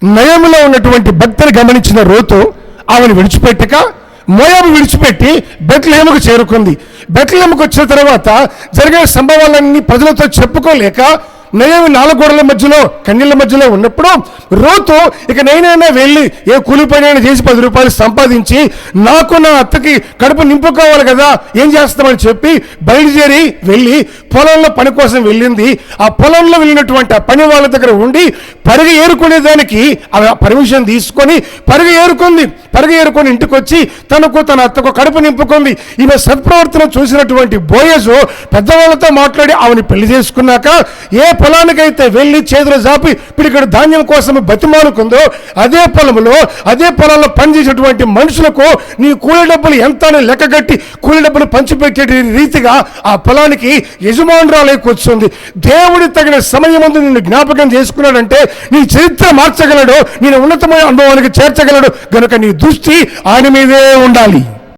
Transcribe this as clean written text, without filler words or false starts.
నయములో ఉన్నటువంటి భక్తిని గమనించిన రూతు ఆమెను విడిచిపెట్టక మోయాబు విడిచిపెట్టి బెత్లెహేముకు చేరుకుంది. బెత్లెహేముకు వచ్చిన తర్వాత జరిగిన సంభవాలన్నీ ప్రజలతో చెప్పుకోలేక నయము 4 గోడల మధ్యలో కన్నీళ్ళ మధ్యలో ఉన్నప్పుడు రూతు ఇక నేనైనా వెళ్ళి ఏ కూలి పని చేసి 10 రూపాయలు సంపాదించి నాకు నా అత్తకి కడుపు నింపుకోవాలి కదా, ఏం చేస్తామని చెప్పి బయలుదేరి వెళ్ళి పొలంలో పని కోసం వెళ్ళింది. ఆ పొలంలో వెళ్ళినటువంటి ఆ పని వాళ్ళ దగ్గర ఉండి పరిగె ఏరుకునేదానికి పర్మిషన్ తీసుకొని పరిగె ఏరుకొని ఇంటికి వచ్చి తనకు తన అత్తకు కడుపు నింపుకుంది. ఈమె సత్ప్రవర్తన చూసినటువంటి బోయజు పెద్దవాళ్ళతో మాట్లాడి ఆమెను పెళ్లి చేసుకున్నాక ఏ పొలానికైతే వెళ్ళి చేతులు జాపి పిడికడు ధాన్యం కోసం బతిమాలుకుందో అదే పొలంలో పనిచేసేటువంటి మనుషులకు నీ కూలి డబ్బులు ఎంత అని లెక్కగట్టి కూలి డబ్బులు పంచిపెట్టే రీతిగా ఆ పొలానికి యజమానురాలై కూర్చుంది. దేవుడి తగిన సమయం ముందు నిన్ను జ్ఞాపకం చేసుకున్నాడంటే నీ చరిత్ర మార్చగలడు, నేను ఉన్నతమైన అనుభవానికి చేర్చగలడు. కనుక నీ దృష్టి ఆయన మీదే ఉండాలి.